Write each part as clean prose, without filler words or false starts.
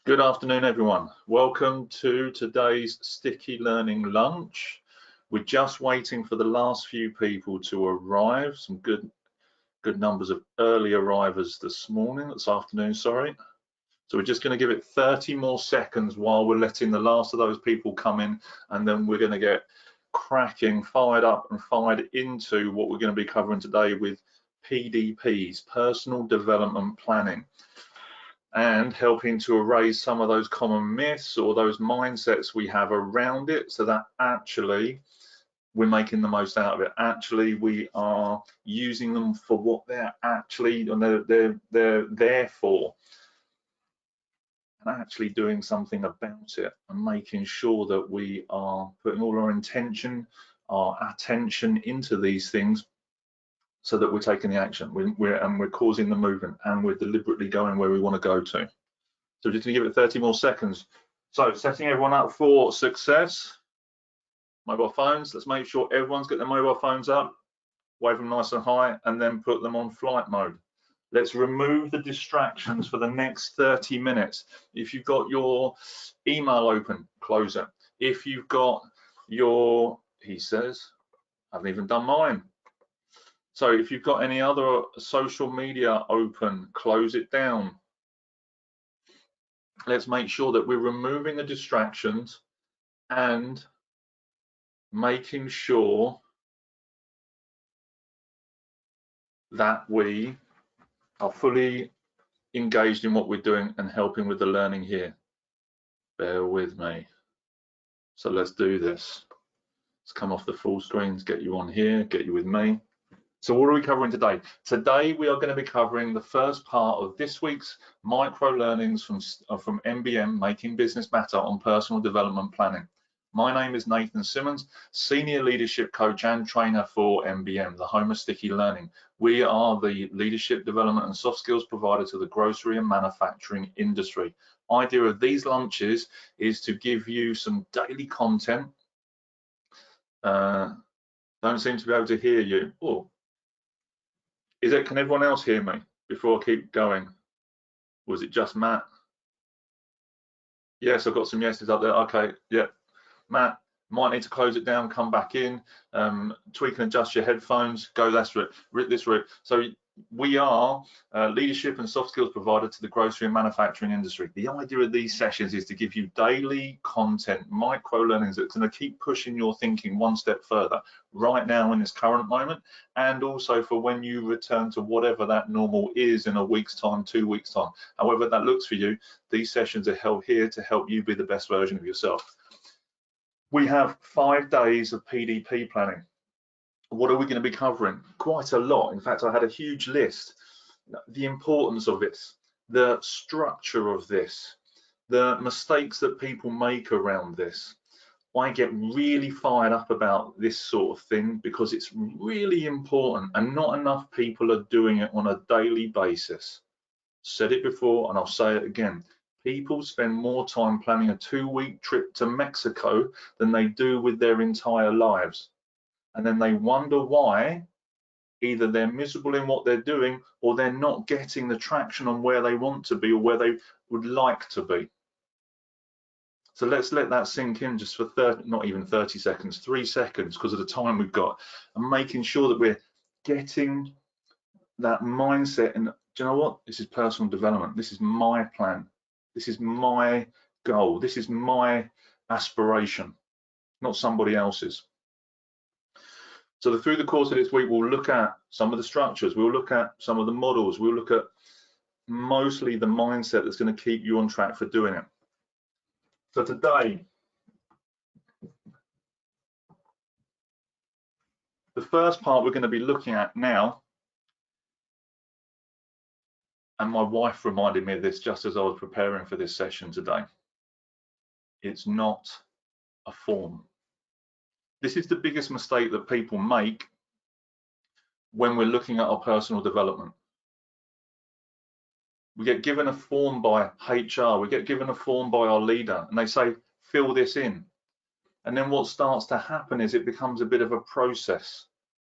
Good afternoon, everyone. Welcome to today's Sticky Learning Lunch. We're just waiting for the last few people to arrive. Some good numbers of early arrivers this afternoon, sorry. So we're just going to give it 30 more seconds while we're letting the last of those people come in, and then we're going to get cracking, fired up and fired into what we're going to be covering today with PDPs, Personal Development Planning, and helping to erase some of those common myths or those mindsets we have around it, so that actually we're making the most out of it. Actually, we are using them for what they're actually, and they're there for, and actually doing something about it, and making sure that we are putting all our intention, our attention into these things, so that we're taking the action, we're causing the movement, and we're deliberately going where we want to go to. So just going to give it 30 more seconds. So setting everyone up for success. Mobile phones, let's make sure everyone's got their mobile phones up, wave them nice and high, and then put them on flight mode. Let's remove the distractions for the next 30 minutes. If you've got your email open, close it. If you've got your, he says, I haven't even done mine. So if you've got any other social media open, close it down. Let's make sure that we're removing the distractions and making sure that we are fully engaged in what we're doing and helping with the learning here. Bear with me. So let's do this. Let's come off the full screens, get you on here, get you with me. So what are we covering today? Today we are going to be covering the first part of this week's micro learnings from MBM, Making Business Matter, on personal development planning. My name is Nathan Simmons, Senior Leadership Coach and Trainer for MBM, the home of sticky learning. We are the leadership development and soft skills provider to the grocery and manufacturing industry. Idea of these lunches is to give you some daily content. Don't seem to be able to hear you. Oh. Can everyone else hear me before I keep going? Was it just Matt? Yes, I've got some yeses up there. Okay, yeah. Matt, might need to close it down, come back in, tweak and adjust your headphones, go this route. So we are a leadership and soft skills provider to the grocery and manufacturing industry. The idea of these sessions is to give you daily content, micro learnings that's going to keep pushing your thinking one step further right now in this current moment, and also for when you return to whatever that normal is in a week's time, 2 weeks time, however that looks for you. These sessions are here to help you be the best version of yourself. We have 5 days of PDP planning. What are we going to be covering? Quite a lot. In fact, I had a huge list. The importance of this, the structure of this, the mistakes that people make around this. I get really fired up about this sort of thing because it's really important, and not enough people are doing it on a daily basis. Said it before and I'll say it again. People spend more time planning a 2-week trip to Mexico than they do with their entire lives. And then they wonder why either they're miserable in what they're doing, or they're not getting the traction on where they want to be or where they would like to be. So let's let that sink in just for not even 30 seconds, 3 seconds, because of the time we've got, and making sure that we're getting that mindset. And do you know what? This is personal development. This is my plan. This is my goal. This is my aspiration, not somebody else's. So through the course of this week, we'll look at some of the structures, we'll look at some of the models, we'll look at mostly the mindset that's going to keep you on track for doing it. So today, the first part we're going to be looking at now, and my wife reminded me of this just as I was preparing for this session today, it's not a form. This is the biggest mistake that people make when we're looking at our personal development. We get given a form by HR, we get given a form by our leader, and they say, fill this in. And then what starts to happen is it becomes a bit of a process,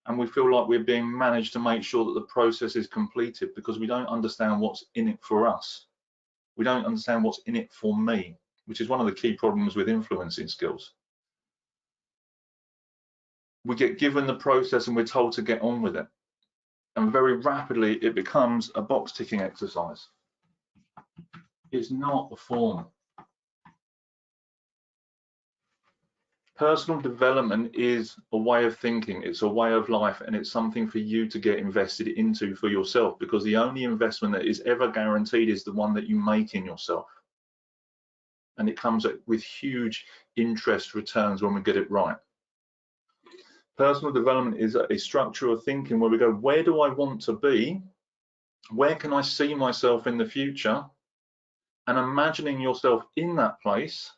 and we feel like we're being managed to make sure that the process is completed because we don't understand what's in it for us. We don't understand what's in it for me, which is one of the key problems with influencing skills. We get given the process and we're told to get on with it. And very rapidly, it becomes a box ticking exercise. It's not a form. Personal development is a way of thinking, it's a way of life, and it's something for you to get invested into for yourself, because the only investment that is ever guaranteed is the one that you make in yourself. And it comes with huge interest returns when we get it right. Personal development is a structure of thinking where we go, where do I want to be? Where can I see myself in the future? And imagining yourself in that place,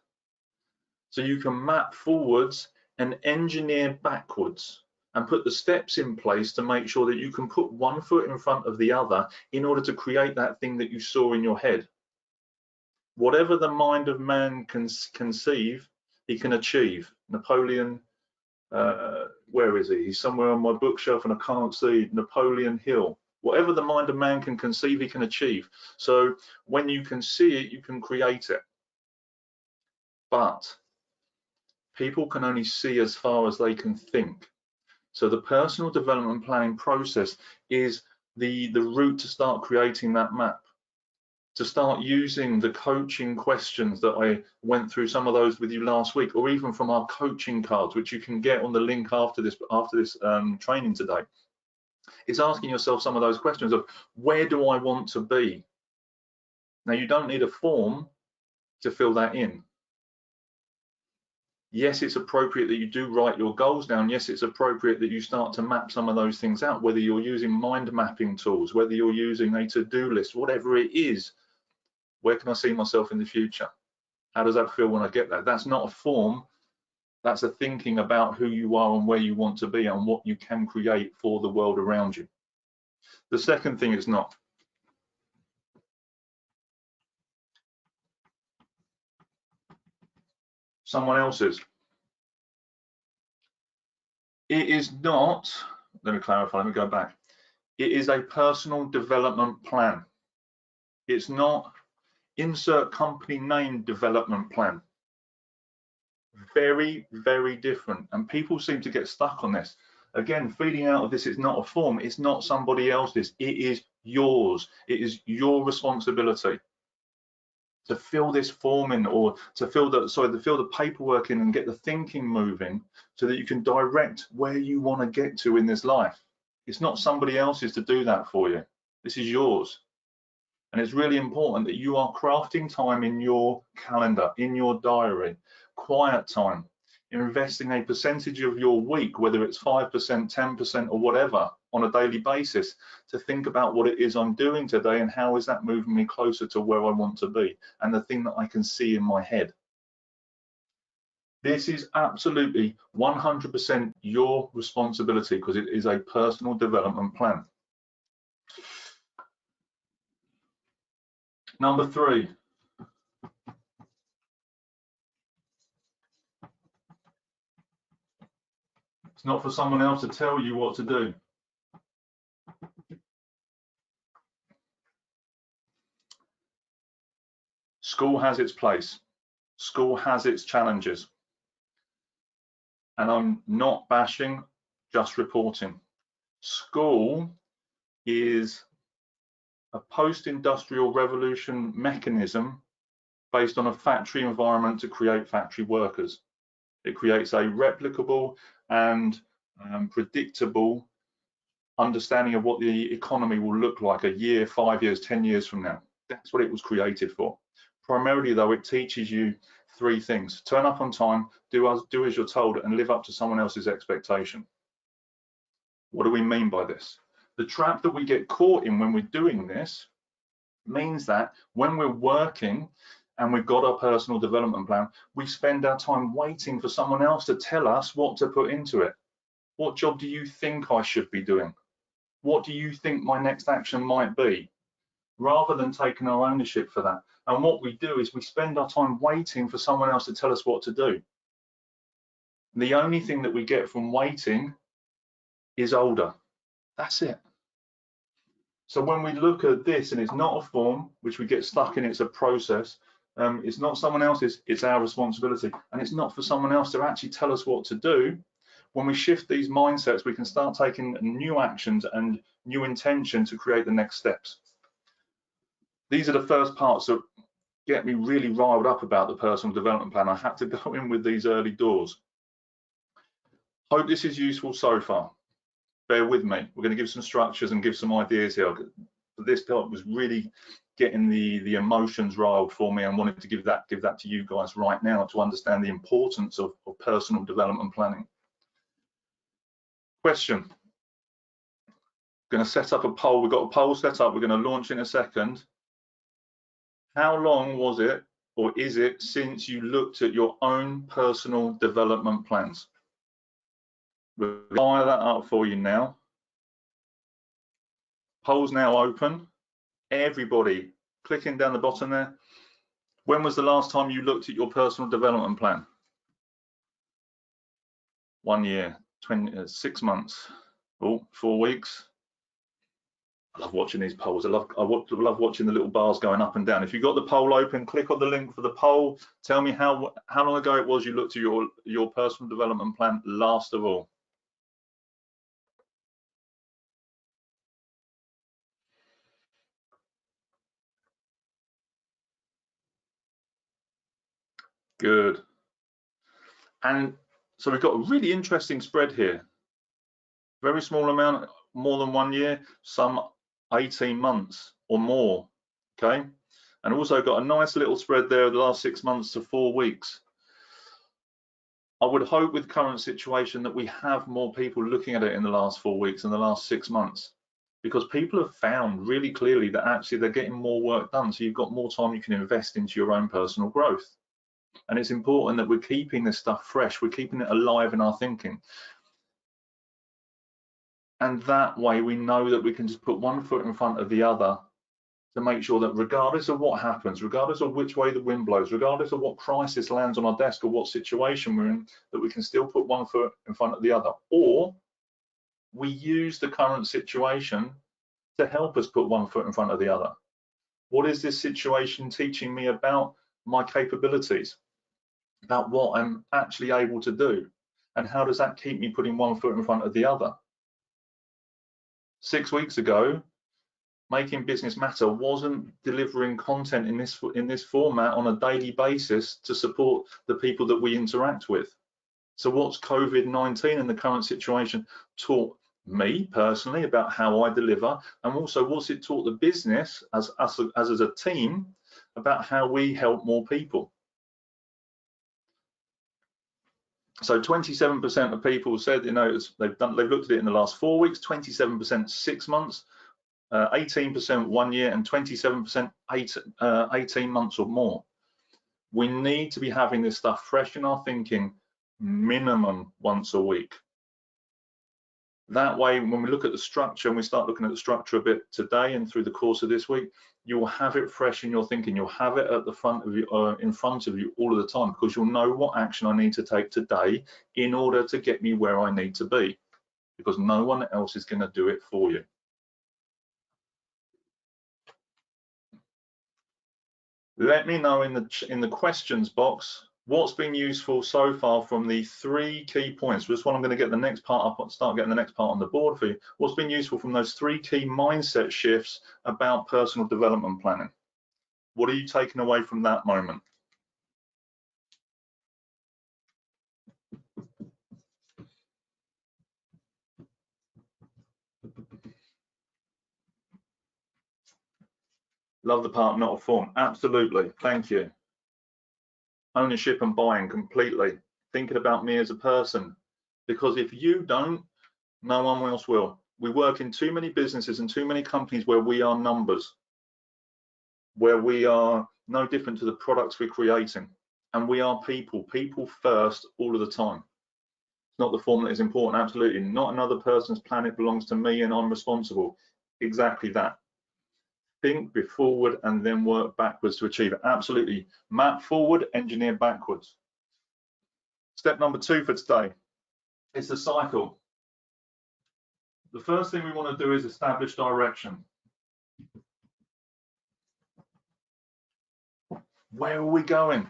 so you can map forwards and engineer backwards and put the steps in place to make sure that you can put one foot in front of the other in order to create that thing that you saw in your head. Whatever the mind of man can conceive, he can achieve. Napoleon, where is he? He's somewhere on my bookshelf and I can't see. Napoleon Hill. Whatever the mind of man can conceive, he can achieve. So when you can see it, you can create it. But people can only see as far as they can think. So the personal development planning process is the route to start creating that map, to start using the coaching questions that I went through some of those with you last week, or even from our coaching cards, which you can get on the link after this training today. It's asking yourself some of those questions of, where do I want to be? Now, you don't need a form to fill that in. Yes, it's appropriate that you do write your goals down. Yes, it's appropriate that you start to map some of those things out, whether you're using mind mapping tools, whether you're using a to-do list, whatever it is. Where can I see myself in the future? How does that feel when I get that? That's not a form. That's a thinking about who you are and where you want to be and what you can create for the world around you. The second thing is not. Someone else's. It is not, let me clarify, let me go back. It is a personal development plan. It's not insert company name development plan. Very, very different. And people seem to get stuck on this. Again, feeding out of this is not a form. It's not somebody else's. It is yours. It is your responsibility to fill this form in, or to fill the paperwork in and get the thinking moving so that you can direct where you want to get to in this life. It's not somebody else's to do that for you. This is yours. And it's really important that you are crafting time in your calendar, in your diary, quiet time, investing a percentage of your week, whether it's 5%, 10% or whatever, on a daily basis, to think about what it is I'm doing today and how is that moving me closer to where I want to be and the thing that I can see in my head. This is absolutely 100% your responsibility, because it is a personal development plan. Number 3. It's not for someone else to tell you what to do. School has its place. School has its challenges. And I'm not bashing, just reporting. School is a post-industrial revolution mechanism based on a factory environment to create factory workers. It creates a replicable and predictable understanding of what the economy will look like a year, 5 years, 10 years from now. That's what it was created for. Primarily, though, it teaches you 3 things: turn up on time, do as you're told, and live up to someone else's expectation. What do we mean by this? The trap that we get caught in when we're doing this means that when we're working and we've got our personal development plan, we spend our time waiting for someone else to tell us what to put into it. What job do you think I should be doing? What do you think my next action might be? Rather than taking our ownership for that. And what we do is we spend our time waiting for someone else to tell us what to do. The only thing that we get from waiting is older. That's it. So when we look at this, and it's not a form which we get stuck in, it's a process. It's not someone else's, it's our responsibility. And it's not for someone else to actually tell us what to do. When we shift these mindsets, we can start taking new actions and new intention to create the next steps. These are the first parts that get me really riled up about the personal development plan. I had to go in with these early doors. Hope this is useful so far. Bear with me. We're going to give some structures and give some ideas here. This part was really getting the emotions riled for me, and wanted to give that to you guys right now to understand the importance of personal development planning. Question. Going to set up a poll. We've got a poll set up. We're going to launch in a second. How long was it, or is it, since you looked at your own personal development plans? We'll fire that up for you now. Poll's now open. Everybody, clicking down the bottom there. When was the last time you looked at your personal development plan? 1 year, 6 months, 4 weeks. I love watching these polls. I love watching the little bars going up and down. If you've got the poll open, click on the link for the poll. Tell me how long ago it was you looked at your personal development plan last of all. Good. And so we've got a really interesting spread here. Very small amount, more than 1 year, some 18 months or more, okay? And also got a nice little spread there the last 6 months to 4 weeks. I would hope with current situation that we have more people looking at it in the last 4 weeks and the last 6 months, because people have found really clearly that actually they're getting more work done. So you've got more time you can invest into your own personal growth. And it's important that we're keeping this stuff fresh. We're keeping it alive in our thinking. And that way we know that we can just put one foot in front of the other to make sure that regardless of what happens, regardless of which way the wind blows, regardless of what crisis lands on our desk or what situation we're in, that we can still put one foot in front of the other. Or we use the current situation to help us put one foot in front of the other. What is this situation teaching me about my capabilities, about what I'm actually able to do? And how does that keep me putting one foot in front of the other? 6 weeks ago, Making Business Matter wasn't delivering content in this format on a daily basis to support the people that we interact with. So what's COVID-19 and the current situation taught me personally about how I deliver, and also what's it taught the business as a team about how we help more people? So 27% of people said, they've looked at it in the last 4 weeks, 27% 6 months, 18% 1 year, and 27% 18 months or more. We need to be having this stuff fresh in our thinking minimum once a week. That way, when we look at the structure, and we start looking at the structure a bit today and through the course of this week, you will have it fresh in your thinking. You'll have it at the front of you, in front of you all of the time, because you'll know what action I need to take today in order to get me where I need to be, because no one else is going to do it for you. Let me know in the questions box what's been useful so far from the 3 key points. This one I'm going to get the next part up, start getting the next part on the board for you. What's been useful from those 3 key mindset shifts about personal development planning? What are you taking away from that moment? Love the part, not a form. Absolutely. Thank you. Ownership and buying completely. Thinking about me as a person. Because if you don't, no one else will. We work in too many businesses and too many companies where we are numbers, where we are no different to the products we're creating. And we are people first all of the time. It's not the form that is important, absolutely. Not another person's planet belongs to me and I'm responsible. Exactly that. Think, be forward, and then work backwards to achieve it. Absolutely. Map forward, engineer backwards. Step number 2 for today is the cycle. The first thing we want to do is establish direction. Where are we going?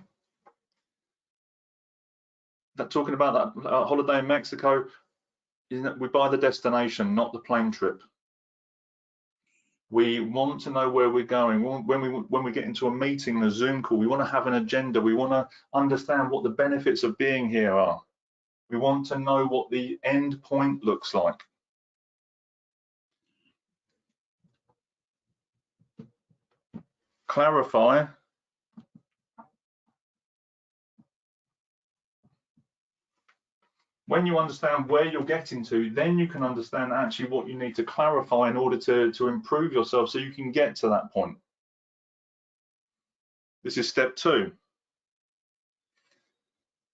Talking about that holiday in Mexico, isn't it? We buy the destination, not the plane trip. We want to know where we're going. When we get into a meeting, a Zoom call, we want to have an agenda. We want to understand what the benefits of being here are. We want to know what the end point looks like. Clarify. When you understand where you're getting to, then you can understand actually what you need to clarify in order to improve yourself so you can get to that point. This is step 2.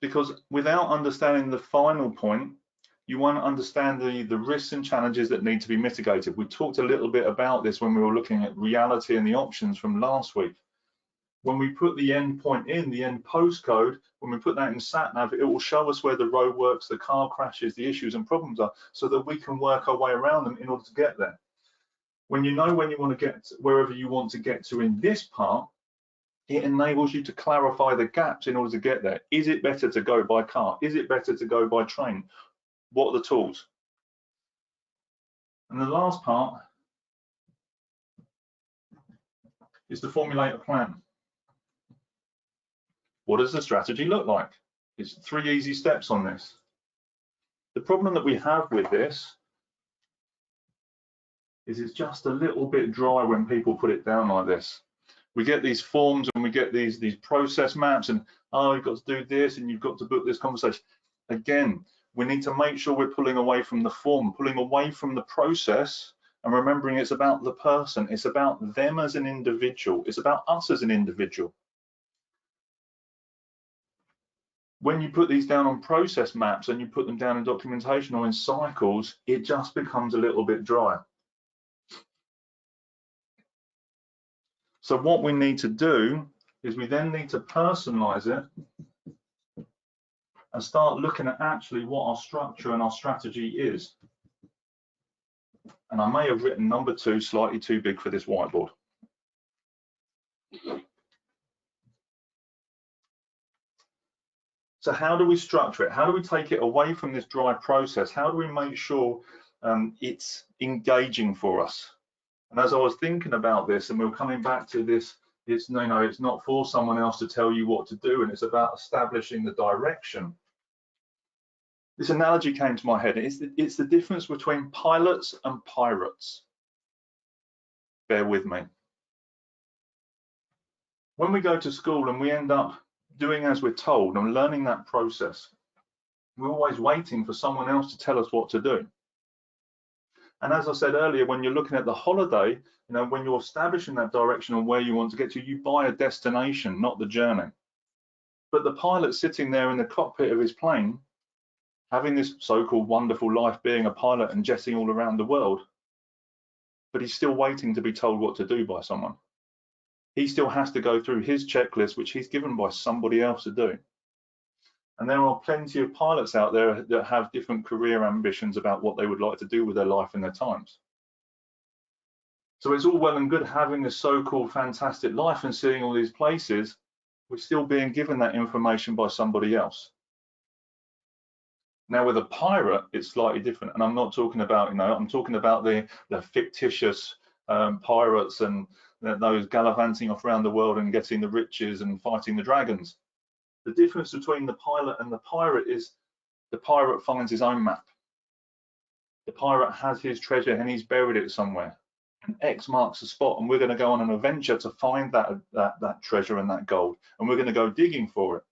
Because without understanding the final point, you won't understand the risks and challenges that need to be mitigated. We talked a little bit about this when we were looking at reality and the options from last week. When we put the end point in, the end postcode, when we put that in SatNav, it will show us where the roadworks, the car crashes, the issues and problems are, so that we can work our way around them in order to get there. When you know when you want to get wherever you want to get to in this part, it enables you to clarify the gaps in order to get there. Is it better to go by car? Is it better to go by train? What are the tools? And the last part is to formulate a plan. What does the strategy look like? It's 3 easy steps on this. The problem that we have with this is it's just a little bit dry when people put it down like this. We get these forms and we get these process maps and, oh, you've got to do this and you've got to book this conversation. Again, we need to make sure we're pulling away from the form, pulling away from the process, and remembering it's about the person. It's about them as an individual. It's about us as an individual. When you put these down on process maps and you put them down in documentation or in cycles, it just becomes a little bit dry. So what we need to do is we then need to personalize it and start looking at actually what our structure and our strategy is. And I may have written number 2 slightly too big for this whiteboard. So how do we structure it? How do we take it away from this dry process? How do we make sure it's engaging for us? And as I was thinking about this, and we we're coming back to this, it's not for someone else to tell you what to do, and it's about establishing the direction. This analogy came to my head. It's the difference between pilots and pirates. Bear with me. When we go to school and we end up doing as we're told and learning that process, we're always waiting for someone else to tell us what to do. And as I said earlier, when you're looking at the holiday, when you're establishing that direction on where you want to get to, you buy a destination, not the journey. But the pilot sitting there in the cockpit of his plane, having this so-called wonderful life being a pilot and jetting all around the world, but he's still waiting to be told what to do by someone. He still has to go through his checklist, which he's given by somebody else to do. And there are plenty of pilots out there that have different career ambitions about what they would like to do with their life and their times. So it's all well and good having this so-called fantastic life and seeing all these places. We're still being given that information by somebody else. Now with a pirate, it's slightly different. And I'm not talking about, I'm talking about the fictitious pirates and those gallivanting off around the world and getting the riches and fighting the dragons. The difference between the pilot and the pirate is the pirate finds his own map. The pirate has his treasure and he's buried it somewhere. And X marks the spot, and we're going to go on an adventure to find that treasure and that gold, and we're going to go digging for it.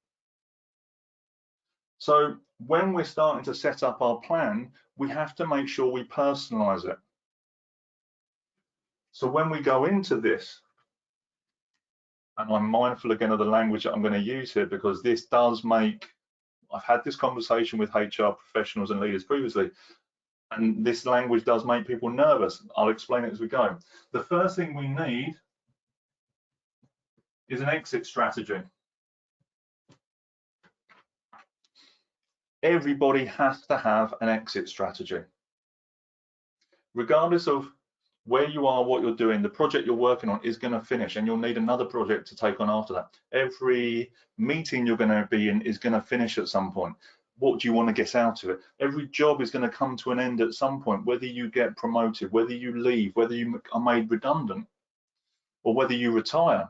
So when we're starting to set up our plan, we have to make sure we personalize it. So when we go into this, and I'm mindful again of the language that I'm going to use here, because this does make, I've had this conversation with HR professionals and leaders previously, and this language does make people nervous. I'll explain it as we go. The first thing we need is an exit strategy. Everybody has to have an exit strategy. Regardless of where you are, what you're doing, the project you're working on is going to finish, and you'll need another project to take on after that. Every meeting you're going to be in is going to finish at some point. What do you want to get out of it? Every job is going to come to an end at some point, whether you get promoted, whether you leave, whether you are made redundant, or whether you retire.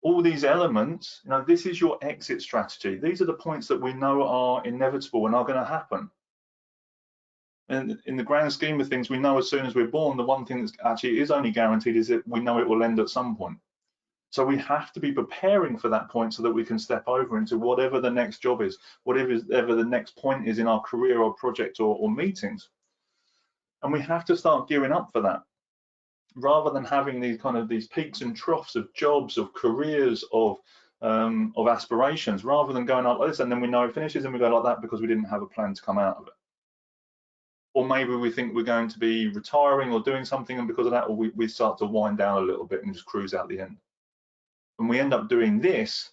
All these elements, you know, this is your exit strategy. These are the points that we know are inevitable and are going to happen. And in the grand scheme of things, we know as soon as we're born, the one thing that actually is only guaranteed is that we know it will end at some point. So we have to be preparing for that point so that we can step over into whatever the next job is, whatever the next point is in our career or project or meetings. And we have to start gearing up for that, rather than having these peaks and troughs of jobs, of careers, of aspirations, rather than going like this and then we know it finishes and we go like that because we didn't have a plan to come out of it. Or maybe we think we're going to be retiring or doing something, and because of that, we start to wind down a little bit and just cruise out the end. And we end up doing this,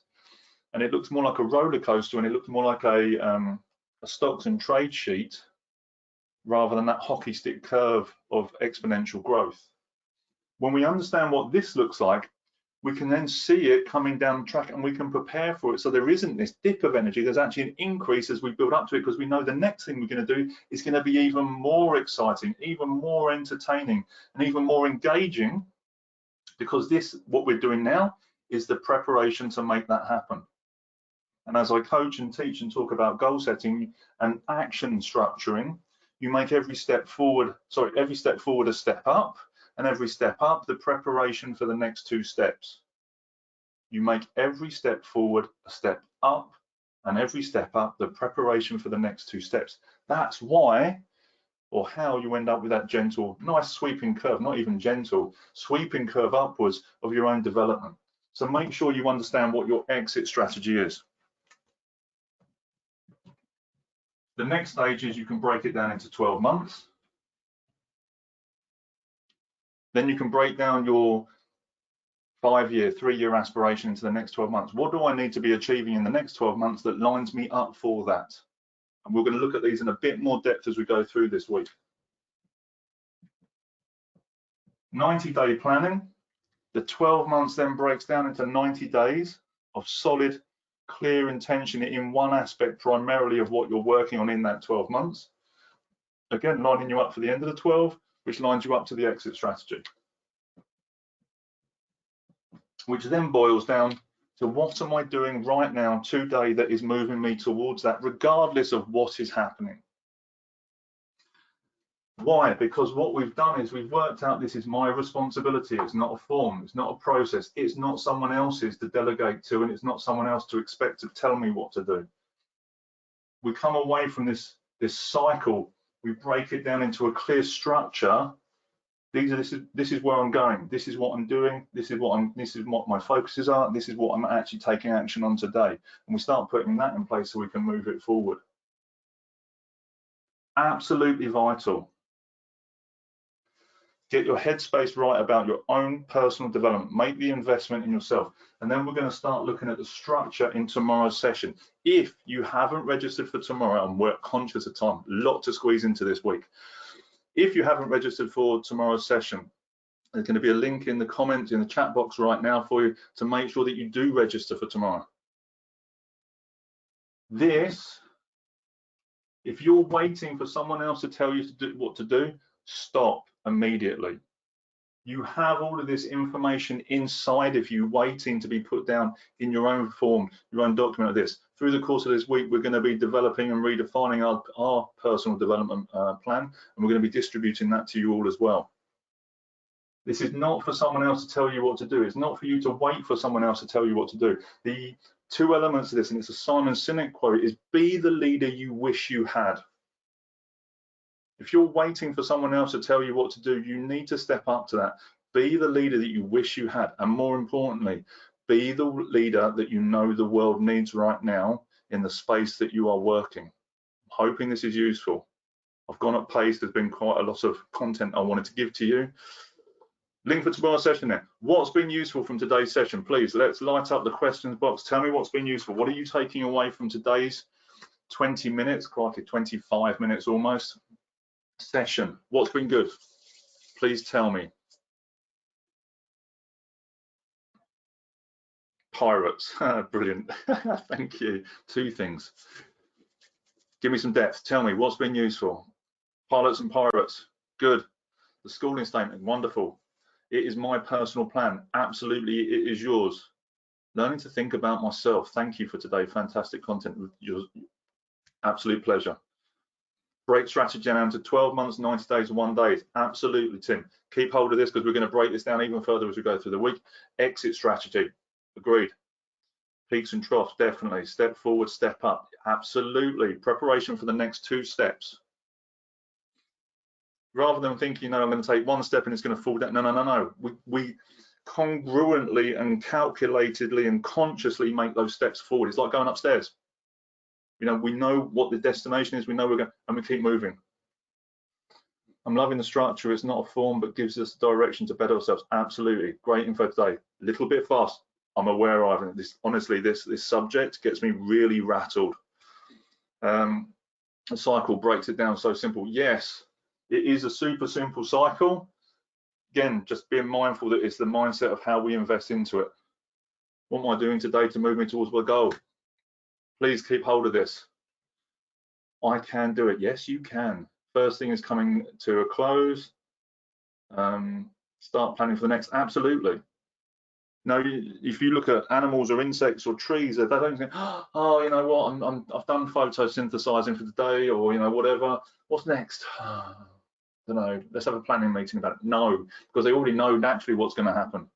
and it looks more like a roller coaster, and it looks more like a stocks and trade sheet, rather than that hockey stick curve of exponential growth. When we understand what this looks like, we can then see it coming down the track, and we can prepare for it. So there isn't this dip of energy. There's actually an increase as we build up to it, because we know the next thing we're going to do is going to be even more exciting, even more entertaining, and even more engaging, because what we're doing now is the preparation to make that happen. And as I coach and teach and talk about goal setting and action structuring, you make every step forward a step up, and every step up the preparation for the next two steps. You make every step forward a step up, and every step up the preparation for the next two steps. That's why, or how, you end up with that gentle, nice sweeping curve, not even gentle, sweeping curve upwards of your own development. So make sure you understand what your exit strategy is. The next stage is you can break it down into 12 months. Then you can break down your 5-year, 3-year aspiration into the next 12 months. What do I need to be achieving in the next 12 months that lines me up for that? And we're going to look at these in a bit more depth as we go through this week. 90-day planning. The 12 months then breaks down into 90 days of solid, clear intention in one aspect primarily of what you're working on in that 12 months. Again, lining you up for the end of the 12, which lines you up to the exit strategy. Which then boils down to, what am I doing right now today that is moving me towards that, regardless of what is happening? Why? Because what we've done is we've worked out this is my responsibility. It's not a form, it's not a process, it's not someone else's to delegate to, and it's not someone else to expect to tell me what to do. We come away from this cycle, we break it down into a clear structure. This is where I'm going. This is what I'm doing. This is what my focuses are. This is what I'm actually taking action on today. And we start putting that in place so we can move it forward. Absolutely vital. Get your headspace right about your own personal development. Make the investment in yourself. And then we're going to start looking at the structure in tomorrow's session. If you haven't registered for tomorrow, and we're conscious of time, a lot to squeeze into this week. If you haven't registered for tomorrow's session, there's going to be a link in the comments in the chat box right now for you to make sure that you do register for tomorrow. This, if you're waiting for someone else to tell you to do what to do, stop immediately. You have all of this information inside of you waiting to be put down in your own form, your own document of this. Through the course of this week, we're going to be developing and redefining our personal development plan, and we're going to be distributing that to you all as well. This is not for someone else to tell you what to do. It's not for you to wait for someone else to tell you what to do. The two elements of this, and it's a Simon Sinek quote, is be the leader you wish you had. If you're waiting for someone else to tell you what to do, you need to step up to that. Be the leader that you wish you had. And more importantly, be the leader that you know the world needs right now in the space that you are working. I'm hoping this is useful. I've gone at pace. There's been quite a lot of content I wanted to give to you. Link for tomorrow's session there. What's been useful from today's session? Please, let's light up the questions box. Tell me what's been useful. What are you taking away from today's 20 minutes, quite 25 minutes almost, session? What's been good? Please tell me. Pirates, brilliant. Thank you. 2 things. Give me some depth. Tell me what's been useful. Pilots and pirates, good. The schooling statement, wonderful. It is my personal plan. Absolutely, it is yours. Learning to think about myself. Thank you for today. Fantastic content. Your absolute pleasure. Break strategy down to 12 months, 90 days, 1 day. Absolutely, Tim. Keep hold of this because we're going to break this down even further as we go through the week. Exit strategy. Agreed. Peaks and troughs, definitely. Step forward, step up. Absolutely. Preparation for the next 2 steps. Rather than thinking, I'm going to take 1 step and it's going to fall down. No. We congruently and calculatedly and consciously make those steps forward. It's like going upstairs. We know what the destination is. We know we're going, and we keep moving. I'm loving the structure. It's not a form, but gives us direction to better ourselves. Absolutely. Great info today. A little bit fast. I'm aware of it. Honestly, this subject gets me really rattled. The cycle breaks it down so simple. Yes, it is a super simple cycle. Again, just being mindful that it's the mindset of how we invest into it. What am I doing today to move me towards my goal? Please keep hold of this. I can do it. Yes, you can. First thing is coming to a close. Start planning for the next. Absolutely. Now, if you look at animals or insects or trees, they don't think, oh, you know what, I've done photosynthesizing for the day, or whatever. What's next? I don't know. Let's have a planning meeting about it. No, because they already know naturally what's going to happen.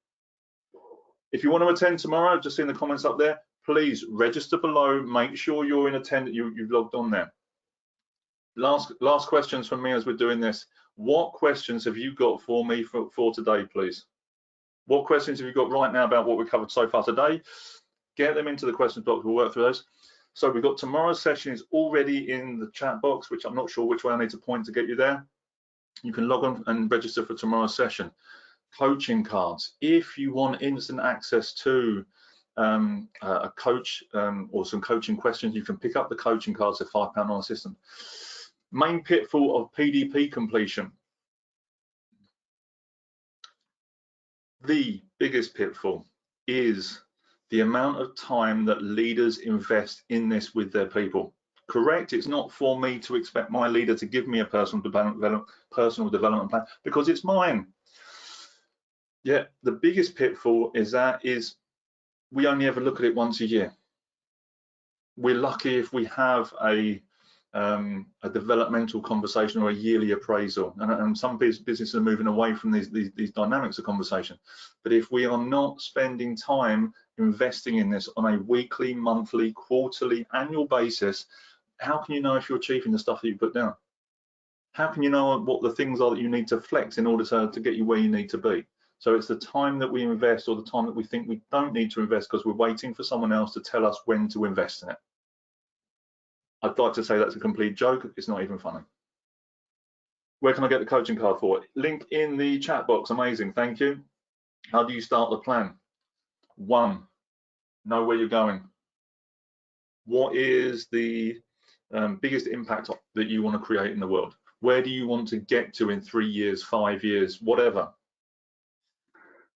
If you want to attend tomorrow, just see in the comments up there, please register below. Make sure you're in attendance. You've logged on there. Last questions from me as we're doing this. What questions have you got for me for today, please? What questions have you got right now about what we've covered so far today? Get them into the questions box. We'll work through those. So we've got tomorrow's session is already in the chat box, which I'm not sure which way I need to point to get you there. You can log on and register for tomorrow's session. Coaching cards. If you want instant access to a coach or some coaching questions, you can pick up the coaching cards at £5 on the system. Main pitfall of PDP completion. The biggest pitfall is the amount of time that leaders invest in this with their people. Correct, it's not for me to expect my leader to give me a personal development plan because it's mine. Yeah, the biggest pitfall is we only ever look at it once a year. We're lucky if we have a developmental conversation or a yearly appraisal, and some businesses are moving away from these dynamics of conversation. But if we are not spending time investing in this on a weekly, monthly, quarterly, annual basis, how can you know if you're achieving the stuff that you put down? How can you know what the things are that you need to flex in order to get you where you need to be? So it's the time that we invest or the time that we think we don't need to invest because we're waiting for someone else to tell us when to invest in it. I'd like to say that's a complete joke. It's not even funny. Where can I get the coaching card for it? Link in the chat box. Amazing. Thank you. How do you start the plan? 1, know where you're going. What is the biggest impact that you want to create in the world? Where do you want to get to in 3 years, 5 years, whatever?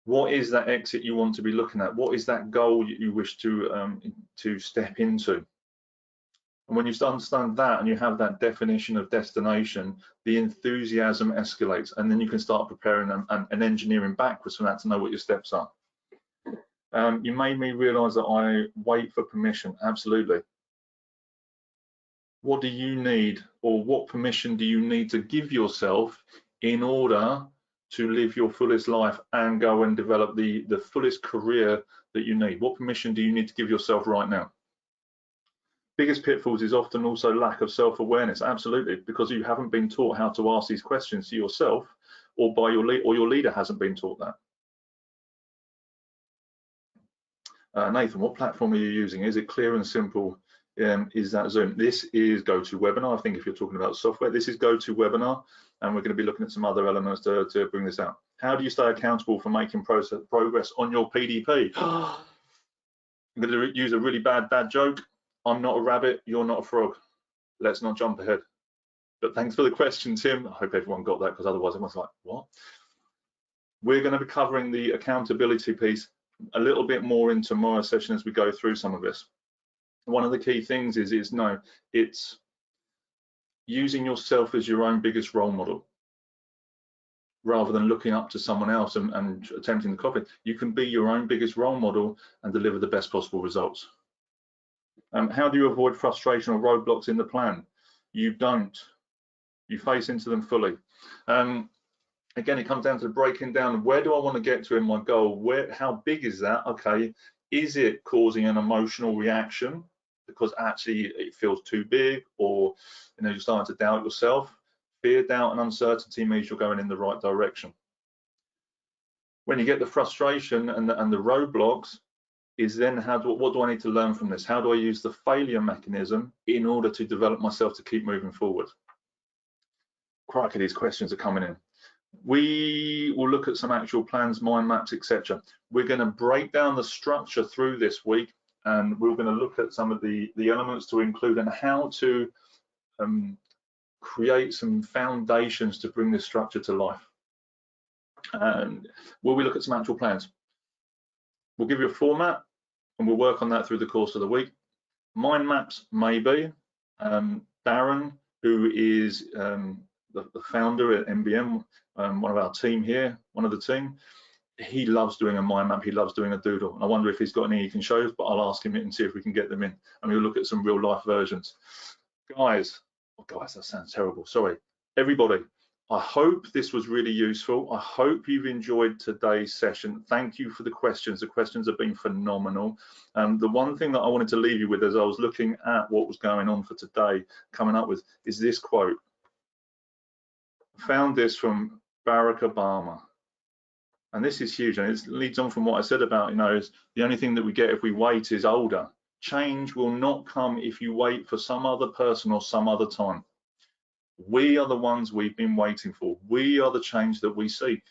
What is that exit you want to be looking at? What is that goal you wish to step into? And when you understand that and you have that definition of destination, the enthusiasm escalates, and then you can start preparing and engineering backwards from that to know what your steps are. You made me realize that I wait for permission. Absolutely. What do you need, or what permission do you need to give yourself in order to live your fullest life and go and develop the fullest career that you need? What permission do you need to give yourself right now? Biggest pitfalls is often also lack of self-awareness. Absolutely, because you haven't been taught how to ask these questions to yourself, or by your leader hasn't been taught that. Nathan, what platform are you using? Is it clear and simple? Is that Zoom? This is GoToWebinar. I think if you're talking about software, this is GoToWebinar, and we're going to be looking at some other elements to bring this out. How do you stay accountable for making progress on your PDP? I'm going to use a really bad joke. I'm not a rabbit, you're not a frog. Let's not jump ahead. But thanks for the question, Tim. I hope everyone got that, because otherwise I was like, what? We're going to be covering the accountability piece a little bit more in tomorrow's session as we go through some of this. One of the key things is it's using yourself as your own biggest role model, rather than looking up to someone else and attempting to copy. You can be your own biggest role model and deliver the best possible results. How do you avoid frustration or roadblocks in the plan? You don't. You face into them fully. Again, it comes down to breaking down, where do I want to get to in my goal? How big is that? Okay, is it causing an emotional reaction because actually it feels too big, or you're starting to doubt yourself? Fear, doubt, and uncertainty means you're going in the right direction. When you get the frustration and the roadblocks, is then what do I need to learn from this? How do I use the failure mechanism in order to develop myself to keep moving forward? Crikey, these questions are coming in. We will look at some actual plans, mind maps, etc. We're going to break down the structure through this week, and we're going to look at some of the elements to include and how to create some foundations to bring this structure to life. And will we look at some actual plans? We'll give you a format and we'll work on that through the course of the week. Mind maps, maybe. Darren, who is the founder at MBM, one of our team here, one of the team, he loves doing a mind map, he loves doing a doodle. And I wonder if he's got any he can show us, but I'll ask him and see if we can get them in. And we'll look at some real life versions. Guys, that sounds terrible, sorry. Everybody, I hope this was really useful. I hope you've enjoyed today's session. Thank you for the questions. The questions have been phenomenal. The one thing that I wanted to leave you with as I was looking at what was going on for today, coming up with, is this quote. I found this from Barack Obama. And this is huge, and it leads on from what I said about, is the only thing that we get if we wait is older. Change will not come if you wait for some other person or some other time. We are the ones we've been waiting for. We are the change that we seek.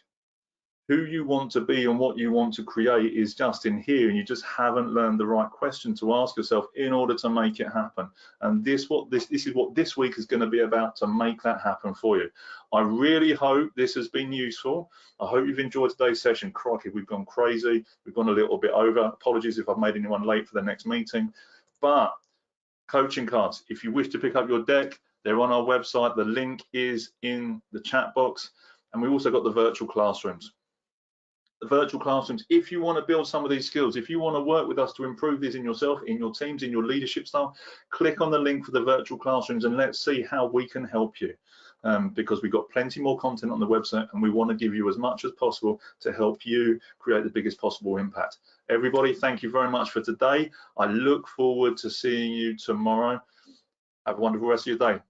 Who you want to be and what you want to create is just in here, and you just haven't learned the right question to ask yourself in order to make it happen. And this is what this week is going to be about, to make that happen for you. I really hope this has been useful. I hope you've enjoyed today's session. Crikey, we've gone crazy. We've gone a little bit over. Apologies if I've made anyone late for the next meeting. But coaching cards, if you wish to pick up your deck, they're on our website. The link is in the chat box. And we've also got the virtual classrooms. The virtual classrooms, if you want to build some of these skills, if you want to work with us to improve these in yourself, in your teams, in your leadership style, click on the link for the virtual classrooms and let's see how we can help you. Because we've got plenty more content on the website and we want to give you as much as possible to help you create the biggest possible impact. Everybody, thank you very much for today. I look forward to seeing you tomorrow. Have a wonderful rest of your day.